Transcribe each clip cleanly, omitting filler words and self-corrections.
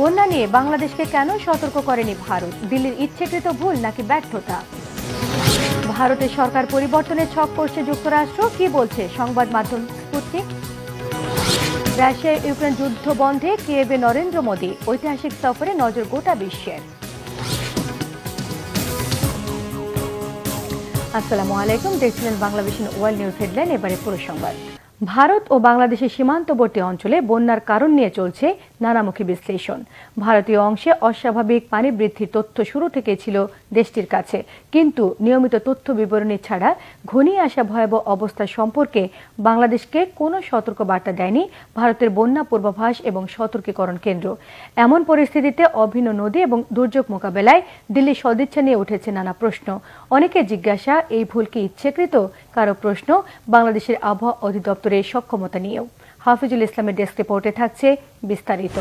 বন্যা নিয়ে বাংলাদেশকে কেন সতর্ক করেনি ভারত? দিল্লির ইচ্ছাকৃত ভুল নাকি ব্যর্থতা? ভারতের সরকার পরিবর্তনের ছক করছে যুক্তরাষ্ট্র, কি বলছে সংবাদ মাধ্যম স্পুটনিক? রাশিয়া ইউক্রেন যুদ্ধ বন্ধে কিয়েভে নরেন্দ্র মোদী, ঐতিহাসিক সফরে নজর গোটা বিশ্বের। আসসালামু আলাইকুম, দেখছিলেন বাংলাভিশন ওয়ার্ল্ড নিউজ হেডলাইন। এবারে পুরো সংবাদ। ভারত ও বাংলাদেশের সীমান্তবর্তী অঞ্চলে বন্যার কারণ নিয়ে চলছে নানামুখী বিশ্লেষণ। ভারতীয় অংশে অস্বাভাবিক পানি বৃদ্ধির তথ্য শুরু থেকে ছিল দেশটির কাছে, কিন্তু নিয়মিত তথ্য বিবরণী ছাড়া ঘনিয়ে আসা ভয়াবহ অবস্থা সম্পর্কে বাংলাদেশকে কোনো সতর্ক বার্তা দেয়নি ভারতের বন্যা পূর্বাভাস এবং সতর্কীকরণ কেন্দ্র। এমন পরিস্থিতিতে অভিন্ন নদী এবং দুর্যোগ মোকাবেলায় দিল্লির সদিচ্ছা নিয়ে উঠেছে নানা প্রশ্ন। অনেকে জিজ্ঞাসা, এই ভুল কি ইচ্ছাকৃত? কারো প্রশ্ন বাংলাদেশের আবহাওয়া অধিদপ্তরের সক্ষমতা নিয়েও। হাফিজুল ইসলামের ডেস্ক রিপোর্টে থাকছে বিস্তারিত।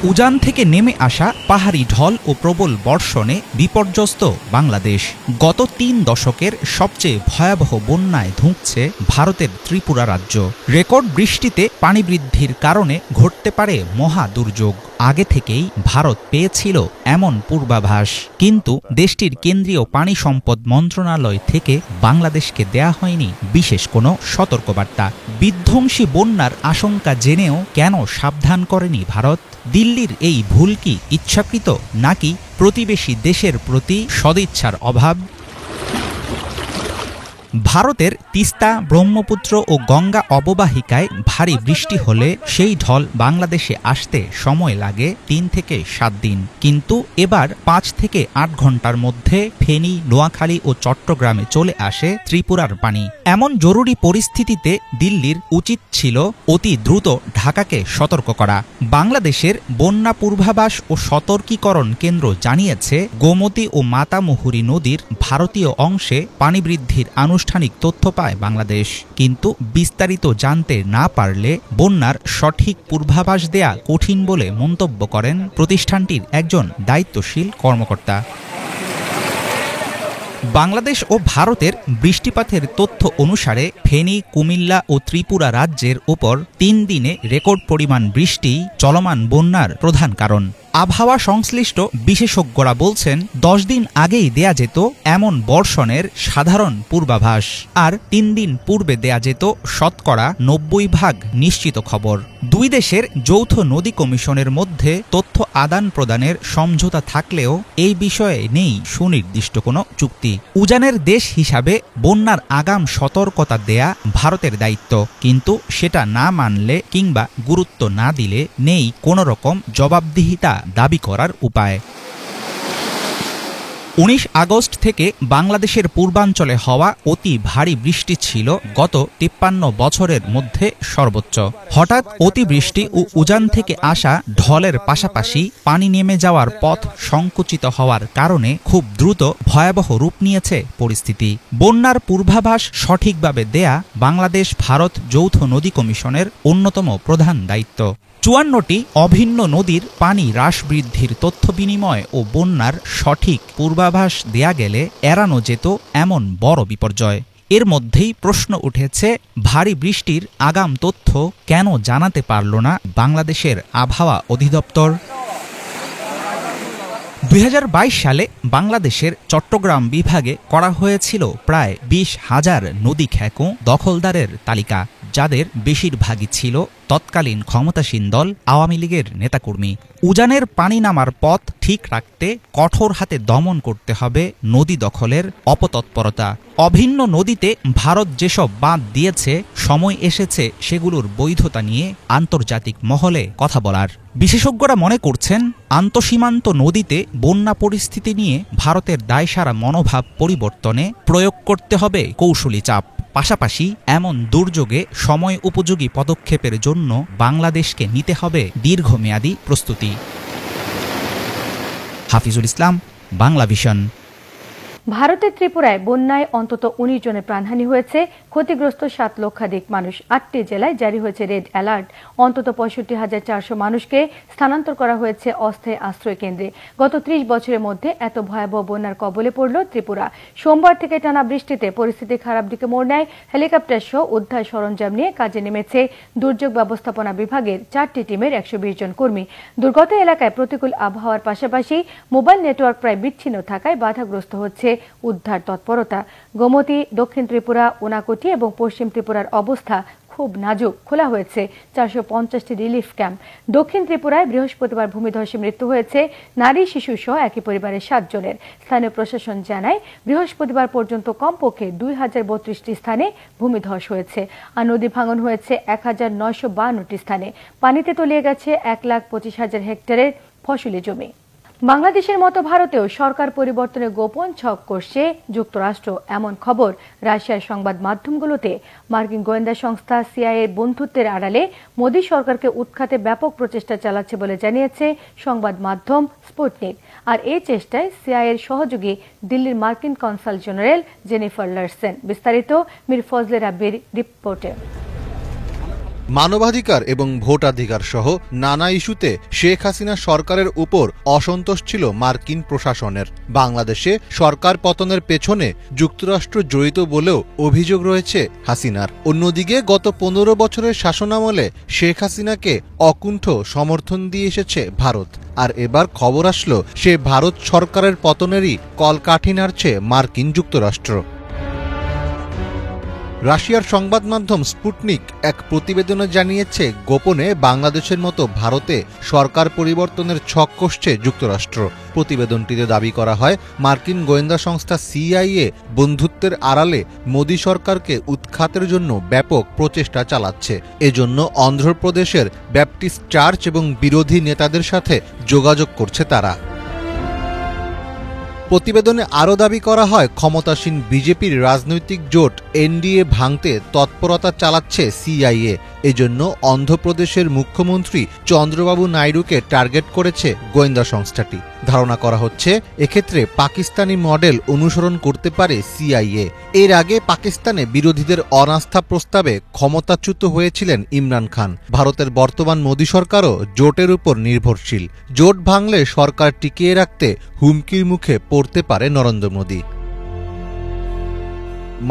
উজান থেকে নেমে আসা পাহাড়ি ঢল ও প্রবল বর্ষণে বিপর্যস্ত বাংলাদেশ। গত ৩ দশকের সবচেয়ে ভয়াবহ বন্যায় ধুঁকছে ভারতের ত্রিপুরা রাজ্য। রেকর্ড বৃষ্টিতে পানি বৃদ্ধির কারণে ঘটতে পারে মহা দুর্যোগ। আগে থেকেই ভারত পেয়েছিল এমন পূর্বাভাস, কিন্তু দেশটির কেন্দ্রীয় পানি সম্পদ মন্ত্রণালয় থেকে বাংলাদেশকে দেয়া হয়নি বিশেষ কোনো সতর্কবার্তা। বিধ্বংসী বন্যার আশঙ্কা জেনেও কেন সাবধান করেনি ভারত? দিল্লির এই ভুল কি ইচ্ছাকৃত নাকি প্রতিবেশী দেশের প্রতি সদিচ্ছার অভাব? ভারতের তিস্তা, ব্রহ্মপুত্র ও গঙ্গা অববাহিকায় ভারী বৃষ্টি হলে সেই ঢল বাংলাদেশে আসতে সময় লাগে ৩ থেকে ৭ দিন, কিন্তু এবার ৫ থেকে ৮ ঘন্টার মধ্যে ফেনী, নোয়াখালী ও চট্টগ্রামে চলে আসে ত্রিপুরার পানি। এমন জরুরি পরিস্থিতিতে দিল্লির উচিত ছিল অতি দ্রুত ঢাকাকে সতর্ক করা। বাংলাদেশের বন্যা পূর্বাভাস ও সতর্কীকরণ কেন্দ্র জানিয়েছে, গোমতী ও মাতামুহুরী নদীর ভারতীয় অংশে পানি বৃদ্ধির আনুষ্ঠানিক তথ্য পায় বাংলাদেশ, কিন্তু বিস্তারিত জানতে না পারলে বন্যার সঠিক পূর্বাভাস দেয়া কঠিন বলে মন্তব্য করেন প্রতিষ্ঠানটির একজন দায়িত্বশীল কর্মকর্তা। বাংলাদেশ ও ভারতের বৃষ্টিপাতের তথ্য অনুসারে ফেনী, কুমিল্লা ও ত্রিপুরা রাজ্যের ওপর ৩ দিনে রেকর্ড পরিমাণ বৃষ্টি চলমান বন্যার প্রধান কারণ। আবহাওয়া সংশ্লিষ্ট বিশেষজ্ঞরা বলছেন, ১০ দিন আগেই দেয়া যেত এমন বর্ষণের সাধারণ পূর্বাভাস, আর ৩ দিন পূর্বে দেয়া যেত শতকরা ৯০% নিশ্চিত খবর। দুই দেশের যৌথ নদী কমিশনের মধ্যে তথ্য আদান প্রদানের সমঝোতা থাকলেও এই বিষয়ে নেই সুনির্দিষ্ট কোনো চুক্তি। উজানের দেশ হিসাবে বন্যার আগাম সতর্কতা দেয়া ভারতের দায়িত্ব, কিন্তু সেটা না মানলে কিংবা গুরুত্ব না দিলে নেই কোনো রকম জবাবদিহিতা দাবি করার উপায়। ১৯ আগস্ট থেকে বাংলাদেশের পূর্বাঞ্চলে হওয়া অতি ভারী বৃষ্টি ছিল গত ৫৩ বছরের মধ্যে সর্বোচ্চ। হঠাৎ অতিবৃষ্টি ও উজান থেকে আসা ঢলের পাশাপাশি পানি নেমে যাওয়ার পথ সংকুচিত হওয়ার কারণে খুব দ্রুত ভয়াবহ রূপ নিয়েছে পরিস্থিতি। বন্যার পূর্বাভাস সঠিকভাবে দেয়া বাংলাদেশ ভারত যৌথ নদী কমিশনের অন্যতম প্রধান দায়িত্ব। ৫৪টি অভিন্ন নদীর পানি হ্রাস বৃদ্ধির তথ্য বিনিময় ও বন্যার সঠিক পূর্বাভাস দেয়া গেলে এড়ানো যেত এমন বড় বিপর্যয়। এর মধ্যেই প্রশ্ন উঠেছে, ভারী বৃষ্টির আগাম তথ্য কেন জানাতে পারল না বাংলাদেশের আবহাওয়া অধিদপ্তর? ২০২২ সালে বাংলাদেশের চট্টগ্রাম বিভাগে করা হয়েছিল প্রায় ২০,০০০ নদী খেকো দখলদারের তালিকা, যাদের বেশিরভাগই ছিল তৎকালীন ক্ষমতাসীন দল আওয়ামী লীগের নেতাকর্মী। উজানের পানি নামার পথ ঠিক রাখতে কঠোর হাতে দমন করতে হবে নদী দখলের অপতৎপরতা। অভিন্ন নদীতে ভারত যেসব বাঁধ দিয়েছে, সময় এসেছে সেগুলোর বৈধতা নিয়ে আন্তর্জাতিক মহলে কথা বলার। বিশেষজ্ঞরা মনে করছেন, আন্তঃসীমান্ত নদীতে বন্যা পরিস্থিতি নিয়ে ভারতের দায়সারা মনোভাব পরিবর্তনে প্রয়োগ করতে হবে কৌশলী চাপ। পাশাপাশি এমন দুর্যোগে সময় উপযোগী পদক্ষেপের জন্য বাংলাদেশকে নিতে হবে দীর্ঘমেয়াদী প্রস্তুতি। হাফিজুল ইসলাম, বাংলাভিশন। ভারতের ত্রিপুরায় বন্যায় অন্তত ১৯ জনের প্রাণহানি হয়েছে। ক্ষতিগ্রস্ত ৭ লক্ষাধিক মানুষ। ৮টি জেলায় জারি হয়েছে রেড অ্যালার্ট। অন্তত ৬৫,৪০০ মানুষকে স্থানান্তর করা হয়েছে অস্থায়ী আশ্রয় কেন্দ্রে। গত ৩০ বছরের মধ্যে এত ভয়াবহ বন্যার কবলে পড়ল ত্রিপুরা। সোমবার থেকে টানা বৃষ্টিতে পরিস্থিতি খারাপ দিকে মোড় নেয়। হেলিকপ্টার সহ উদ্ধার সরঞ্জাম নিয়ে কাজে নেমেছে দুর্যোগ ব্যবস্থাপনা বিভাগের ৪টি টিমের ১২০ জন কর্মী। দুর্গত এলাকায় প্রতিকূল আবহাওয়ার পাশাপাশি মোবাইল নেটওয়ার্ক প্রায় বিচ্ছিন্ন থাকায় বাধাগ্রস্ত হচ্ছে উদ্ধার তৎপরতা। গোমতী, দক্ষিণ ত্রিপুরা, উনাকোটি এবং পশ্চিম ত্রিপুরার অবস্থা খুব নাজুক। খোলা হয়েছে ৪৫০টি রিলিফ ক্যাম্প। দক্ষিণ ত্রিপুরায় বৃহস্পতিবার ভূমিধসে মৃত্যু হয়েছে নারী, শিশু সহ একই পরিবারের ৭ জনের। স্থানীয় প্রশাসন জানায় বৃহস্পতিবার পর্যন্ত কমপক্ষে ২,০৩২টি স্থানে ভূমিধস হয়েছে আর নদী ভাঙন হয়েছে ১,৯৫২টি স্থানে। পানিতে তলিয়ে গেছে ১,২৫,০০০ হেক্টরের ফসলি জমি। বাংলাদেশের মতো ভারতেও সরকার পরিবর্তনের গোপন ছক কষছে যুক্তরাষ্ট্র, এমন খবর রাশিয়ার সংবাদ মাধ্যমগুলোতে। মার্কিন গোয়েন্দা সংস্থা সিআইএর বন্ধুত্বের আড়ালে মোদী সরকারকে উৎখাতে ব্যাপক প্রচেষ্টা চালাচ্ছে বলে জানিয়েছে সংবাদ মাধ্যম স্পুটনিক। আর এই চেষ্টায় সিআইএর সহযোগী দিল্লির মার্কিন কনসাল জেনারেল জেনিফার লারসেন। বিস্তারিত মীর ফজলে রাব্বির রিপোর্টে। মানবাধিকার এবং ভোটাধিকার সহ নানা ইস্যুতে শেখ হাসিনা সরকারের উপর অসন্তোষ ছিল মার্কিন প্রশাসনের। বাংলাদেশে সরকার পতনের পেছনে যুক্তরাষ্ট্র জড়িত বলেও অভিযোগ রয়েছে হাসিনার। অন্যদিকে গত ১৫ বছরের শাসনামলে শেখ হাসিনাকে অকুণ্ঠ সমর্থন দিয়ে এসেছে ভারত। আর এবার খবর আসলো সে ভারত সরকারের পতনেরই কলকাঠি নাড়ছে মার্কিন যুক্তরাষ্ট্র। রাশিয়ার সংবাদ মাধ্যম স্পুটনিক এক প্রতিবেদনে জানিয়েছে গোপনে বাংলাদেশের মতো ভারতে সরকার পরিবর্তনের ছক কষছে যুক্তরাষ্ট্র। প্রতিবেদনটিতে দাবি করা হয় মার্কিন গোয়েন্দা সংস্থা সিআইএ বন্ধুত্বের আড়ালে মোদী সরকারকে উৎখাতের জন্য ব্যাপক প্রচেষ্টা চালাচ্ছে। এজন্য অন্ধ্রপ্রদেশের ব্যাপটিস্ট চার্চ এবং বিরোধী নেতাদের সাথে যোগাযোগ করছে তারা। প্রতিবেদনে আরও দাবি করা হয় ক্ষমতাসীন বিজেপির রাজনৈতিক জোট এনডিএ ভাঙতে তৎপরতা চালাচ্ছে সিআইএ। এজন্য অন্ধ্রপ্রদেশের মুখ্যমন্ত্রী চন্দ্রবাবু নাইডুকে টার্গেট করেছে গোয়েন্দা সংস্থাটি। ধারণা করা হচ্ছে এক্ষেত্রে পাকিস্তানি মডেল অনুসরণ করতে পারে সিআইএ। এর আগে পাকিস্তানে বিরোধীদের অনাস্থা প্রস্তাবে ক্ষমতাচ্যুত হয়েছিলেন ইমরান খান। ভারতের বর্তমান মোদী সরকারও জোটের উপর নির্ভরশীল। জোট ভাঙলে সরকার টিকিয়ে রাখতে হুমকির মুখে পড়তে পারে নরেন্দ্র মোদী।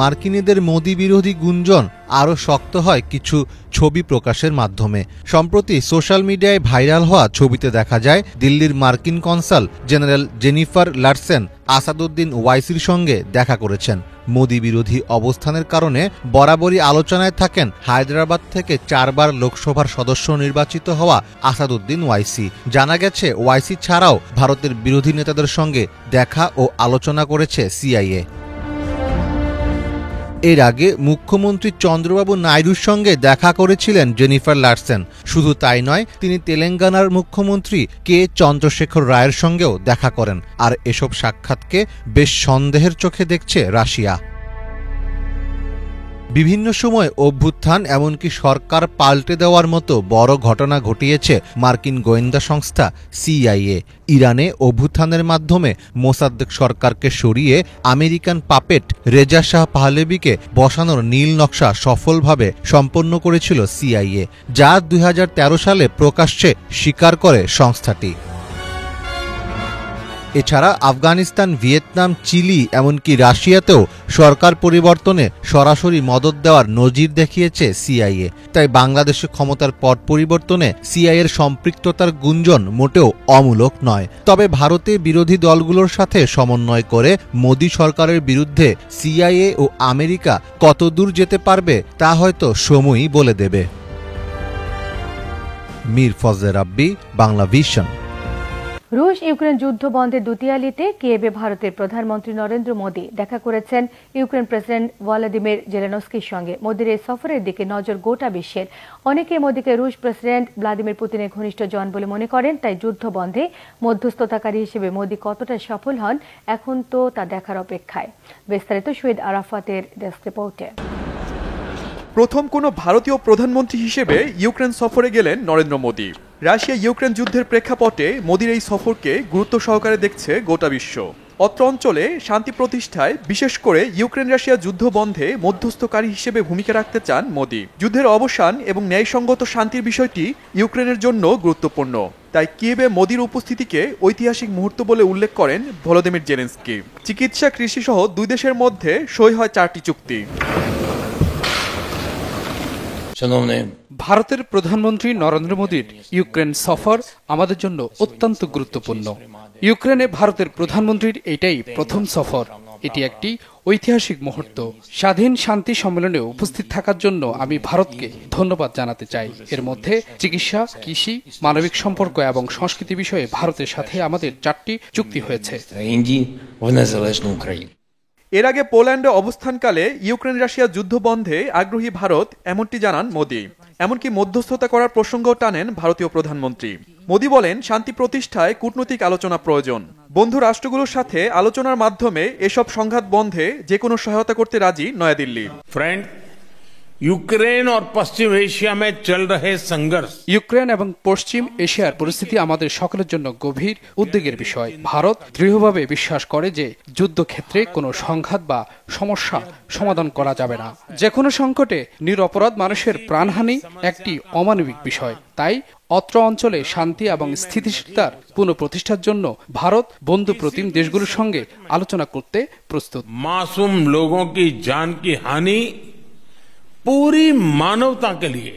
মার্কিনীদের মোদী বিরোধী গুঞ্জন আরও শক্ত হয় কিছু ছবি প্রকাশের মাধ্যমে। সম্প্রতি সোশ্যাল মিডিয়ায় ভাইরাল হওয়া ছবিতে দেখা যায় দিল্লির মার্কিন consul general Jennifer Larsen Asaduddin ওয়াইসির সঙ্গে দেখা করেছেন। মোদী বিরোধী অবস্থানের কারণে বরাবরই আলোচনায় থাকেন হায়দ্রাবাদ থেকে ৪ বার লোকসভার সদস্য নির্বাচিত হওয়া আসাদুদ্দিন ওয়াইসি। জানা গেছে ওয়াইসি ছাড়াও ভারতের বিরোধী নেতাদের সঙ্গে দেখা ও আলোচনা করেছে সিআইএ। এর আগে মুখ্যমন্ত্রী চন্দ্রবাবু নাইডুর সঙ্গে দেখা করেছিলেন জেনিফার লারসেন। শুধু তাই নয়, তিনি তেলেঙ্গানার মুখ্যমন্ত্রী কে চন্দ্রশেখর রায়ের সঙ্গেও দেখা করেন। আর এসব সাক্ষাৎকে বেশ সন্দেহের চোখে দেখছে রাশিয়া। বিভিন্ন সময় অভ্যুত্থান এমনকি সরকার পাল্টে দেওয়ার মতো বড় ঘটনা ঘটিয়েছে মার্কিন গোয়েন্দা সংস্থা সিআইএ। ইরানে অভ্যুত্থানের মাধ্যমে মোসাদ্দেক সরকারকে সরিয়ে আমেরিকান পাপেট রেজা শাহ পাহলেভিকে বসানোর নীল নকশা সফলভাবে সম্পন্ন করেছিল সিআইএ, যা ২০১৩ সালে প্রকাশ্যে স্বীকার করে সংস্থাটি। এছাড়া আফগানিস্তান, ভিয়েতনাম, চিলি এমনকি রাশিয়াতেও সরকার পরিবর্তনে সরাসরি মদত দেওয়ার নজির দেখিয়েছে সিআইএ। তাই বাংলাদেশে ক্ষমতার পট পরিবর্তনে সিআইএর সম্পৃক্ততার গুঞ্জন মোটেও অমূলক নয়। তবে ভারতে বিরোধী দলগুলোর সাথে সমন্বয় করে মোদী সরকারের বিরুদ্ধে সিআইএ ও আমেরিকা কতদূর যেতে পারবে তা হয়তো সময়ই বলে দেবে। মীর ফজলে রাব্বি, বাংলা ভিশন। রুশ ইউক্রেন যুদ্ধ বন্ধের দ্বিতীয়ালিতে কিয়েভে ভারতের প্রধানমন্ত্রী নরেন্দ্র মোদী দেখা করেছেন ইউক্রেন প্রেসিডেন্ট ভলোদিমির জেলেনস্কির সঙ্গে। মোদীর এই সফরের দিকে নজর গোটা বিশ্বের। অনেকে মোদীকে রুশ প্রেসিডেন্ট ভ্লাদিমির পুতিনের ঘনিষ্ঠ জন বলে মনে করেন। তাই যুদ্ধ বন্ধে মধ্যস্থতাকারী হিসেবে মোদী কতটা সফল হন এখন তো তা দেখার অপেক্ষায়। বিস্তারিত শহীদ আরাফাতের ডেস্ক রিপোর্টে। প্রথম কোনো ভারতীয় প্রধানমন্ত্রী হিসেবে ইউক্রেন সফরে গেলেন নরেন্দ্র মোদী। রাশিয়া ইউক্রেন যুদ্ধের প্রেক্ষাপটে মোদীর এই সফরকে গুরুত্ব সহকারে দেখছে গোটা বিশ্ব। অত্র অঞ্চলে শান্তি প্রতিষ্ঠায় বিশেষ করে ইউক্রেন রাশিয়া যুদ্ধ বন্ধে মধ্যস্থকারী হিসেবে ভূমিকা রাখতে চান মোদি। যুদ্ধের অবসান এবং ন্যায়সঙ্গত শান্তির বিষয়টি ইউক্রেনের জন্য গুরুত্বপূর্ণ। তাই কিয়েভে মোদির উপস্থিতিকে ঐতিহাসিক মুহূর্ত বলে উল্লেখ করেন ভলোদিমির জেলেনস্কি। চিকিৎসা, কৃষি সহ দুই দেশের মধ্যে সই হয় 4টি চুক্তি। ভারতের প্রধানমন্ত্রী নরেন্দ্র মোদীর ইউক্রেন সফর আমাদের জন্য অত্যন্ত গুরুত্বপূর্ণ। ইউক্রেনে ভারতের প্রধানমন্ত্রীর এটাই প্রথম সফর। এটি একটি ঐতিহাসিক মুহূর্ত। স্বাধীন শান্তি সম্মেলনে উপস্থিত থাকার জন্য আমি ভারতকে ধন্যবাদ জানাতে চাই। এর মধ্যে চিকিৎসা, কৃষি, মানবিক সম্পর্ক এবং সংস্কৃতি বিষয়ে ভারতের সাথে আমাদের 4টি চুক্তি হয়েছে। এর আগে পোল্যান্ডে অবস্থানকালে ইউক্রেন রাশিয়া যুদ্ধ বন্ধে আগ্রহী ভারত এমনটি জানান মোদি। এমনকি মধ্যস্থতা করার প্রসঙ্গ টানেন ভারতীয় প্রধানমন্ত্রী। মোদি বলেন, শান্তি প্রতিষ্ঠায় কূটনৈতিক আলোচনা প্রয়োজন। বন্ধু রাষ্ট্রগুলোর সাথে আলোচনার মাধ্যমে এসব সংঘাত বন্ধে যে কোনো সহায়তা করতে রাজি নয়াদিল্লি। फ्रेंड, यूक्रेन और पश्चिम एशिया में चल रहे संघर्ष ইউক্রেন এবং পশ্চিম এশিয়ার পরিস্থিতি আমাদের সকলের জন্য গভীর উদ্বেগের বিষয়। ভারত দৃঢ়ভাবে বিশ্বাস করে যে যুদ্ধক্ষেত্রে কোনো সংঘাত বা সমস্যা সমাধান করা যাবে না। যে কোনো সংকটে নিরপরাধ মানুষের প্রাণহানি একটি অমানবিক বিষয়। তাই অত্র অঞ্চলে শান্তি এবং স্থিতিশীলতার পুনঃপ্রতিষ্ঠার জন্য ভারত বন্ধু প্রতিম দেশগুলোর সঙ্গে আলোচনা করতে প্রস্তুত। मासूम लोगों की जान की हानि पूरी मानवता के लिए।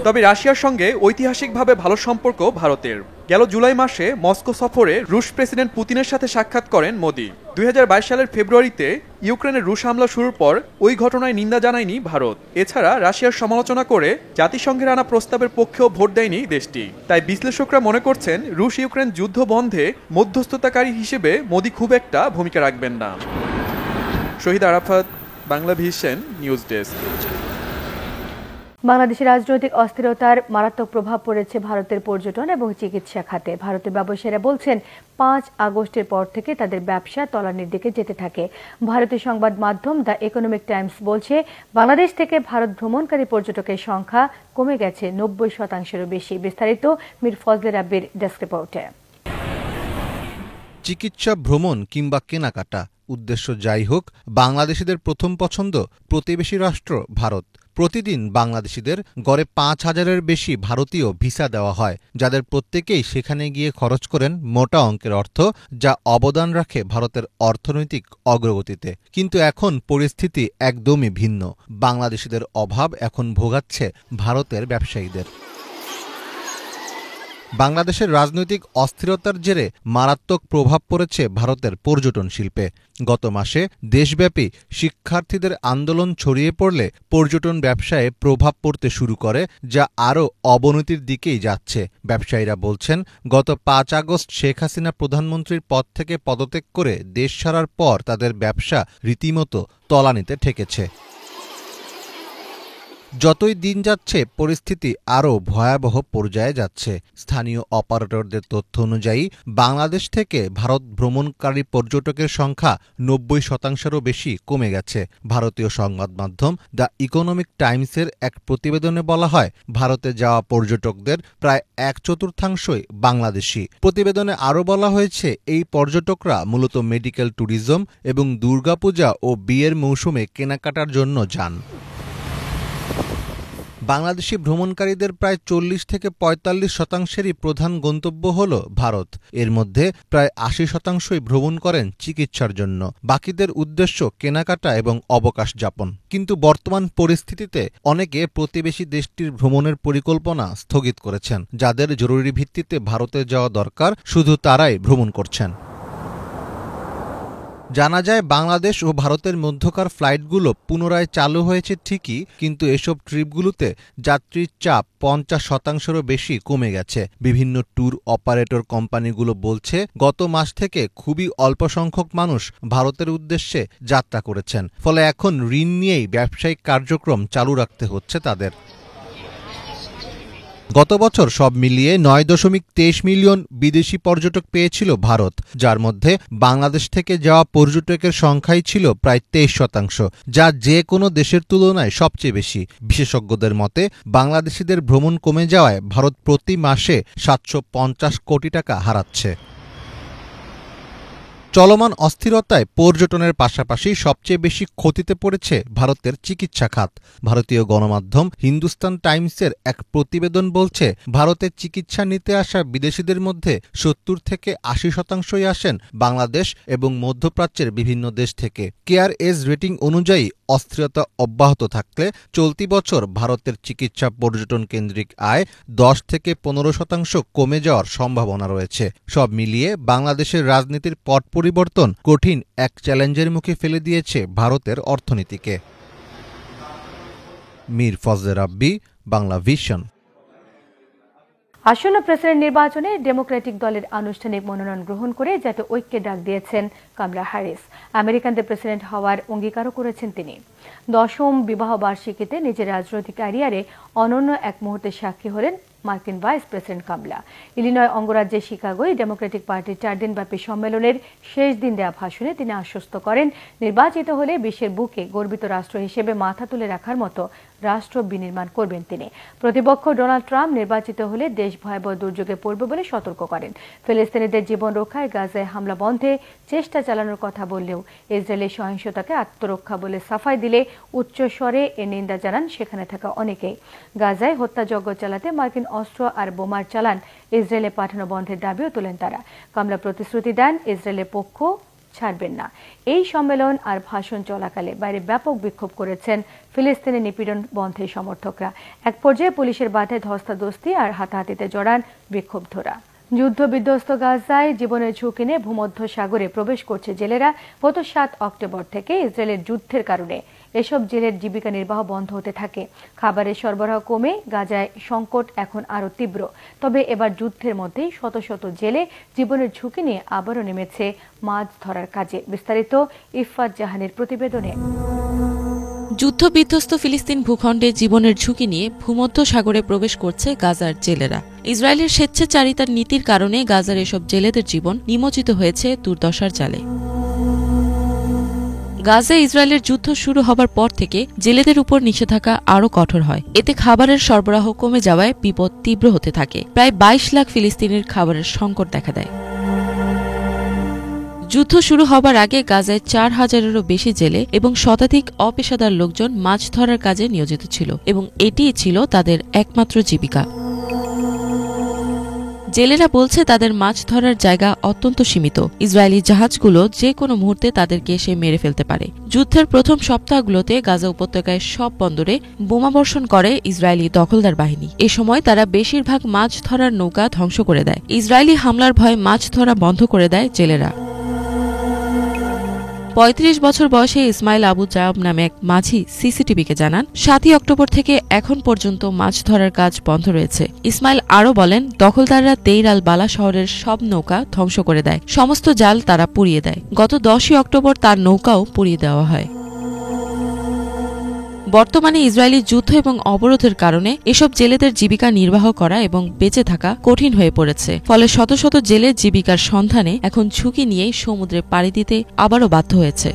তবে রাশিয়ার সঙ্গে ঐতিহাসিকভাবে ভালো সম্পর্ক ভারতের। গেল জুলাই মাসে মস্কো সফরে রুশ প্রেসিডেন্ট পুতিনের সাথে সাক্ষাৎ করেন মোদি। 2022 সালের ফেব্রুয়ারিতে ইউক্রেনের রুশ হামলা শুরুর পর ওই ঘটনায় নিন্দা জানায়নি ভারত। এছাড়া রাশিয়ার সমালোচনা করে জাতিসংঘের আনা প্রস্তাবের পক্ষেও ভোট দেয়নি দেশটি। তাই বিশ্লেষকরা মনে করছেন, রুশ ইউক্রেন যুদ্ধ বন্ধে মধ্যস্থতাকারী হিসেবে মোদি খুব একটা ভূমিকা রাখবেন না। Shahid Arafat, Bangla vision news desk. বাংলাদেশের রাজনৈতিক অস্থিরতার মারাত্মক প্রভাব পড়েছে ভারতের পর্যটন এবং চিকিৎসা খাতে। ভারতের ব্যবসায়ীরা বলছেন, 5 আগস্টের পর থেকে তাদের ব্যবসা তলানির দিকে যেতে থাকে। ভারতীয় সংবাদ মাধ্যম দ্য ইকোনমিক টাইমস বলছে, বাংলাদেশ থেকে ভারত ভ্রমণকারী পর্যটকের সংখ্যা কমে গেছে 90%-এরও বেশি। বিস্তারিত মীর ফজলে রাব্বির ডেস্ক রিপোর্টে। চিকিৎসা, ভ্রমণ কিংবা কেনাকাটা, উদ্দেশ্য যাই হোক, বাংলাদেশিদের প্রথম পছন্দ প্রতিবেশী রাষ্ট্র ভারত। প্রতিদিন বাংলাদেশিদের গড়ে 5,000-এর বেশি ভারতীয় ভিসা দেওয়া হয়, যাদের প্রত্যেকেই সেখানে গিয়ে খরচ করেন মোটা অঙ্কের অর্থ, যা অবদান রাখে ভারতের অর্থনৈতিক অগ্রগতিতে। কিন্তু এখন পরিস্থিতি একদমই ভিন্ন। বাংলাদেশিদের অভাব এখন ভোগাচ্ছে ভারতের ব্যবসায়ীদের। বাংলাদেশের রাজনৈতিক অস্থিরতার জেরে মারাত্মক প্রভাব পড়েছে ভারতের পর্যটন শিল্পে। গত মাসে দেশব্যাপী শিক্ষার্থীদের আন্দোলন ছড়িয়ে পড়লে পর্যটন ব্যবসায়ে প্রভাব পড়তে শুরু করে, যা আরও অবনতির দিকেই যাচ্ছে। ব্যবসায়ীরা বলছেন, গত 5 আগস্ট শেখ হাসিনা প্রধানমন্ত্রীর পদ থেকে পদত্যাগ করে দেশ ছাড়ার পর তাদের ব্যবসা রীতিমতো তলানিতে ঠেকেছে। যতই দিন যাচ্ছে পরিস্থিতি আরও ভয়াবহ পর্যায়ে যাচ্ছে। স্থানীয় অপারেটরদের তথ্য অনুযায়ী বাংলাদেশ থেকে ভারত ভ্রমণকারী পর্যটকের সংখ্যা 90%-এরও বেশি কমে গেছে। ভারতীয় সংবাদ মাধ্যম দ্য ইকোনমিক টাইমসের এক প্রতিবেদনে বলা হয়, ভারতে যাওয়া পর্যটকদের প্রায় 1/4 বাংলাদেশি। প্রতিবেদনে আরও বলা হয়েছে, এই পর্যটকরা মূলত মেডিকেল ট্যুরিজম এবং দুর্গাপূজা ও বিয়ের মৌসুমে কেনাকাটার জন্য যান। বাংলাদেশি ভ্রমণকারীদের প্রায় 40-45%-এরই প্রধান গন্তব্য হল ভারত। এর মধ্যে প্রায় 80%-ই ভ্রমণ করেন চিকিৎসার জন্য। বাকিদের উদ্দেশ্য কেনাকাটা এবং অবকাশ যাপন। কিন্তু বর্তমান পরিস্থিতিতে অনেকে প্রতিবেশী দেশটির ভ্রমণের পরিকল্পনা স্থগিত করেছেন। যাদের জরুরি ভিত্তিতে ভারতে যাওয়া দরকার, শুধু তারাই ভ্রমণ করছেন। জানা যায়, বাংলাদেশ ও ভারতের মধ্যকার ফ্লাইটগুলো পুনরায় চালু হয়েছে ঠিকই, কিন্তু এসব ট্রিপগুলোতে যাত্রীর চাপ 50%-এরও বেশি কমে গেছে। বিভিন্ন ট্যুর অপারেটর কোম্পানিগুলো বলছে, গত মাস থেকে খুবই অল্প সংখ্যক মানুষ ভারতের উদ্দেশ্যে যাত্রা করেছেন। ফলে এখন ঋণ নিয়েই ব্যবসায়িক কার্যক্রম চালু রাখতে হচ্ছে তাদের। গত বছর সব মিলিয়ে 9.23 মিলিয়ন বিদেশি পর্যটক পেয়েছিল ভারত, যার মধ্যে বাংলাদেশ থেকে যাওয়া পর্যটকের সংখ্যাই ছিল প্রায় 23%, যা যে কোনো দেশের তুলনায় সবচেয়ে বেশি। বিশেষজ্ঞদের মতে, বাংলাদেশিদের ভ্রমণ কমে যাওয়ায় ভারত প্রতি মাসে 750 কোটি টাকা হারাচ্ছে। চলমান অস্থিরতায় পর্যটনের পাশাপাশি সবচেয়ে বেশি ক্ষতিতে পড়েছে ভারতের চিকিৎসা খাত। ভারতীয় গণমাধ্যম হিন্দুস্তান টাইমসের এক প্রতিবেদন বলছে, ভারতে চিকিৎসা নিতে আসা বিদেশিদের মধ্যে ৭০ থেকে ৮০% আসেন বাংলাদেশ এবং মধ্যপ্রাচ্যের বিভিন্ন দেশ থেকে। কেয়ার এজ রেটিং অনুযায়ী অস্থিরতা অব্যাহত থাকলে চলতি বছর ভারতের চিকিৎসা পর্যটন কেন্দ্রিক আয় ১০ থেকে ১৫% কমে যাওয়ার সম্ভাবনা রয়েছে। সব মিলিয়ে বাংলাদেশের রাজনীতির পট পরিবর্তন কঠিন এক চ্যালেঞ্জের মুখে ফেলে দিয়েছে ভারতের অর্থনীতিকে। মীর ফজলে রাব্বি, বাংলা ভিশন। আসন্ন প্রেসিডেন্ট নির্বাচনে ডেমোক্রেটিক দলের আনুষ্ঠানিক মনোনয়ন গ্রহণ করে জাতীয় ঐক্যের ডাক দিয়েছেন কামলা হ্যারিস। আমেরিকানদের প্রেসিডেন্ট হওয়ার অঙ্গীকারও করেছেন তিনি। 10ম বিবাহ বার্ষিকীতে নিজের রাজনৈতিক ক্যারিয়ারে অনন্য এক মুহূর্তের সাক্ষী হলেন মার্কিন ভাইস প্রেসিডেন্ট কামলা। ইলিনয় অঙ্গরাজ্যের শিকাগোয় ডেমোক্রেটিক পার্টির 4 দিনব্যাপী সম্মেলনের শেষ দিন দেওয়া ভাষণে তিনি আশ্বস্ত করেন, নির্বাচিত হলে বিশ্বের বুকে গর্বিত রাষ্ট্র হিসেবে মাথা তুলে রাখার মতো রাষ্ট্র বিনির্মাণ করবেন তিনি। প্রতিপক্ষ ডোনাল্ড ট্রাম্প নির্বাচিত হলে দেশ ভয়াবহ দুর্যোগে পড়বে বলে সতর্ক করেন। ফিলিস্তিনিদের জীবন রক্ষায় গাজায় হামলা বন্ধে চেষ্টা চালানোর কথা বললেও ইসরায়েলের সহিংসতাকে আত্মরক্ষা বলে সাফাই দিলে উচ্চস্বরে এর নিন্দা জানান সেখানে থাকা অনেকেই। গাজায় হত্যাযজ্ঞ চালাতে মার্কিন অস্ত্র আর বোমার চালান ইসরায়েলে পাঠানো বন্ধের দাবিও তোলেন তারা। কামলা প্রতিশ্রুতি দেন, ইসরায়েলের পক্ষ ছাড়বেন না। এই সম্মেলন আর ভাষণ চলাকালে বাইরে ব্যাপক বিক্ষোভ করেছেন ফিলিস্তিনি নিপীড়ন বন্ধের সমর্থকরা। এক পর্যায়ে পুলিশের বাধায় ধস্তাধস্তি আর হাতাহাতিতে জড়ান বিক্ষুব্ধরা। যুদ্ধ বিধ্বস্ত গাজায় জীবনের ঝুঁকি নিয়ে ভূমধ্য সাগরে প্রবেশ করছে জেলেরা। গত 7 অক্টোবর থেকে ইসরায়েলের যুদ্ধের কারণে এসব জেলের জীবিকা নির্বাহ বন্ধ হতে থাকে। খাবারের সরবরাহ কমে গাজায় সংকট এখন আরো তীব্র। তবে এবার যুদ্ধের মধ্যেই শত শত জেলে জীবনের ঝুঁকি নিয়ে আবারও নেমেছে মাছ ধরার কাজে। বিস্তারিত ইফফাত জাহানের প্রতিবেদনে। যুদ্ধবিধ্বস্ত ফিলিস্তিন ভূখণ্ডে জীবনের ঝুঁকি নিয়ে ভূমধ্য সাগরে প্রবেশ করছে গাজার জেলেরা। ইসরায়েলের স্বেচ্ছাচারিতার নীতির কারণে গাজার এসব জেলেদের জীবন নিমজ্জিত হয়েছে দুর্দশার জালে। গাজায় ইসরায়েলের যুদ্ধ শুরু হবার পর থেকে জেলেদের উপর নিষেধাজ্ঞা আরও কঠোর হয়। এতে খাবারের সরবরাহ কমে যাওয়ায় বিপদ তীব্র হতে থাকে। প্রায় 22 লাখ ফিলিস্তিনির খাবারের সংকট দেখা দেয়। যুদ্ধ শুরু হবার আগে গাজায় 4000-এরও বেশি জেলে এবং শতাধিক অপেশাদার লোকজন মাছ ধরার কাজে নিয়োজিত ছিল এবং এটিই ছিল তাদের একমাত্র জীবিকা। জেলেরা বলছে তাদের মাছ ধরার জায়গা অত্যন্ত সীমিত। ইসরায়েলি জাহাজগুলো যে কোনো মুহূর্তে তাদেরকে এসে মেরে ফেলতে পারে। যুদ্ধের প্রথম সপ্তাহগুলোতে গাজা উপত্যকায় সব বন্দরে বোমাবর্ষণ করে ইসরায়েলি দখলদার বাহিনী। এ সময় তারা বেশিরভাগ মাছ ধরার নৌকা ধ্বংস করে দেয়। ইসরায়েলি হামলার ভয়ে মাছ ধরা বন্ধ করে দেয় জেলেরা। 35 বছর বয়সে ইসমাইল আবু জায়ব নামে এক মাঝি সিসিটিভিকে জানান, 7 অক্টোবর থেকে এখন পর্যন্ত মাছ ধরার কাজ বন্ধ রয়েছে। ইসমাইল আরও বলেন, দখলদাররা দেইর আল বালা শহরের সব নৌকা ধ্বংস করে দেয়। সমস্ত জাল তারা পুড়িয়ে দেয়। গত 10 অক্টোবর তার নৌকাও পুড়িয়ে দেওয়া হয়। বর্তমানে ইসরায়েলি যুদ্ধ এবং অবরোধের কারণে এসব জেলেদের জীবিকা নির্বাহ করা এবং বেঁচে থাকা কঠিন হয়ে পড়েছে। ফলে শত শত জেলে জীবিকার সন্ধানে এখন ঝুঁকি নিয়েই সমুদ্রে পাড়ি দিতে আবারও বাধ্য হয়েছে।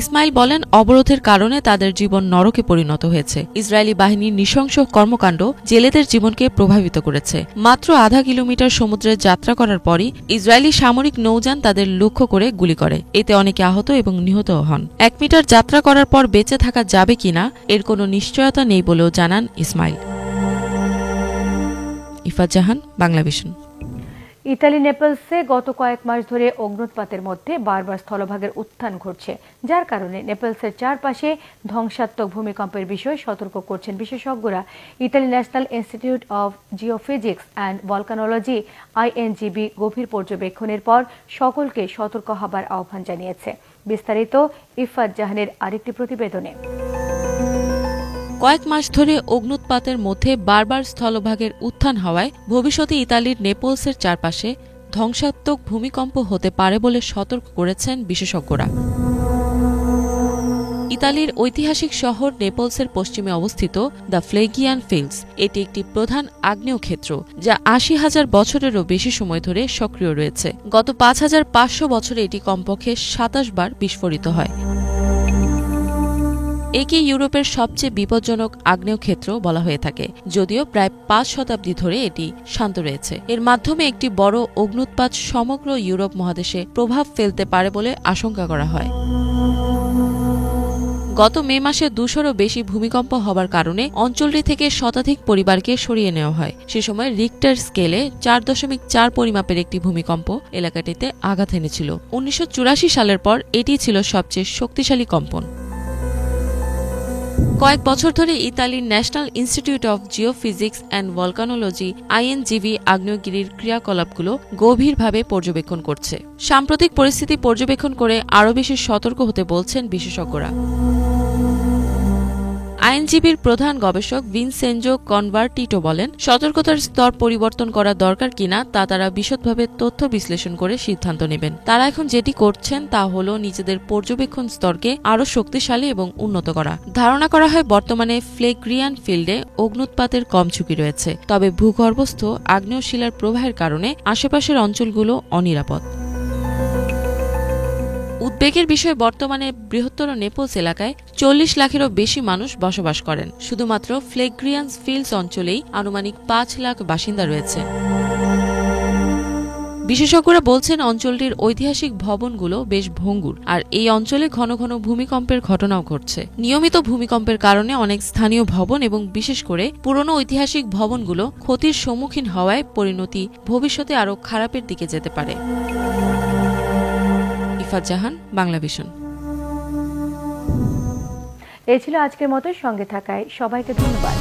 ইসমাইল বলেন, অবরোধের কারণে তাদের জীবন নরকে পরিণত হয়েছে। ইসরায়েলি বাহিনীর নৃশংস কর্মকাণ্ড জেলেদের জীবনকে প্রভাবিত করেছে। মাত্র আধা কিলোমিটার সমুদ্রে যাত্রা করার পরই ইসরায়েলি সামরিক নৌযান তাদের লক্ষ্য করে গুলি করে। এতে অনেকে আহত এবং নিহত হন। 1 মিটার যাত্রা করার পর বেঁচে থাকা যাবে কিনা এর কোনো নিশ্চয়তা নেই বলেও জানান ইসমাইল। ইফফাত জাহান, বাংলা ভিশন। ইতালি নেপলসে গত কয়েক মাস ধরে অগ্নুৎপাতের মধ্যে বারবার স্থলভাগের উত্থান ঘটছে, যার কারণে নেপলসের চারপাশে ধ্বংসাত্মক ভূমিকম্পের বিষয়ে সতর্ক করছেন বিশেষজ্ঞরা। Italy national institute of geophysics and volcanology INGB গভীর পর্যবেক্ষণের পর সকলকে সতর্ক হবার আহ্বান জানিয়েছে। বিস্তারিত ইফফাত জাহানের আরেকটি প্রতিবেদনে। কয়েক মাস ধরে অগ্নুৎপাতের মধ্যে বারবার স্থলভাগের উত্থান হওয়ায় ভবিষ্যতে ইতালির নেপলসের চারপাশে ধ্বংসাত্মক ভূমিকম্প হতে পারে বলে সতর্ক করেছেন বিশেষজ্ঞরা। ইতালির ঐতিহাসিক শহর নেপলসের পশ্চিমে অবস্থিত দ্য ফ্লেগিয়ান ফিল্ডস। এটি একটি প্রধান আগ্নেয়ক্ষেত্র যা 80,000 বছরেরও বেশি সময় ধরে সক্রিয় রয়েছে। গত 5500 বছরে এটি কমপক্ষে 27 বার বিস্ফোরিত হয়। একে ইউরোপের সবচেয়ে বিপজ্জনক আগ্নেয়ক্ষেত্র বলা হয়ে থাকে, যদিও প্রায় ৫ শতাব্দী ধরে এটি শান্ত রয়েছে। এর মাধ্যমে একটি বড় অগ্ন্যুৎপাত সমগ্র ইউরোপ মহাদেশে প্রভাব ফেলতে পারে বলে আশঙ্কা করা হয়। গত মে মাসে ২০০-রও বেশি ভূমিকম্প হবার কারণে অঞ্চলটি থেকে শতাধিক পরিবারকে সরিয়ে নেওয়া হয়। সে সময় রিক্টার স্কেলে ৪.৪ পরিমাপের একটি ভূমিকম্প এলাকাটিতে আঘাত এনেছিল। ১৯৮৪ সালের পর এটি ছিল সবচেয়ে শক্তিশালী কম্পন। কয়েক বছর ধরে ইতালির national institute of geophysics and volcanology INGV আগ্নেয়গিরির ক্রিয়াকলাপগুলো গভীরভাবে পর্যবেক্ষণ করছে। সাম্প্রতিক পরিস্থিতি পর্যবেক্ষণ করে আরও বেশি সতর্ক হতে বলছেন বিশেষজ্ঞরা। আইএনজিবির প্রধান গবেষক ভিনসেনজো কনভার্টিটো বলেন, সতর্কতার স্তর পরিবর্তন করা দরকার কিনা তা তারা বিশদভাবে তথ্য বিশ্লেষণ করে সিদ্ধান্ত নেবেন। তারা এখন যেটি করছেন তা হল নিজেদের পর্যবেক্ষণ স্তরকে আরও শক্তিশালী এবং উন্নত করা। ধারণা করা হয় বর্তমানে ফ্লেগ্রিয়ান ফিল্ডে অগ্ন্যুৎপাতের কম ঝুঁকি রয়েছে, তবে ভূগর্ভস্থ আগ্নেয় শিলার প্রবাহের কারণে আশেপাশের অঞ্চলগুলো অনিরাপদ। উদ্বেগের বিষয়, বর্তমানে বৃহত্তর নেপলস এলাকায় ৪০ লাখেরও বেশি মানুষ বসবাস করেন। শুধুমাত্র ফ্লেগ্রিয়ান ফিল্ডস অঞ্চলেই আনুমানিক ৫ লাখ বাসিন্দা রয়েছে। বিশেষজ্ঞরা বলছেন, অঞ্চলটির ঐতিহাসিক ভবনগুলো বেশ ভঙ্গুর, আর এই অঞ্চলে ঘন ঘন ভূমিকম্পের ঘটনাও ঘটছে। নিয়মিত ভূমিকম্পের কারণে অনেক স্থানীয় ভবন এবং বিশেষ করে পুরনো ঐতিহাসিক ভবনগুলো ক্ষতির সম্মুখীন হওয়ায় পরিণতি ভবিষ্যতে আরও খারাপের দিকে যেতে পারে। ইফাত জাহান, বাংলা ভিশন। এই ছিল আজকের মতো। সঙ্গে থাকায় সবাইকে ধন্যবাদ।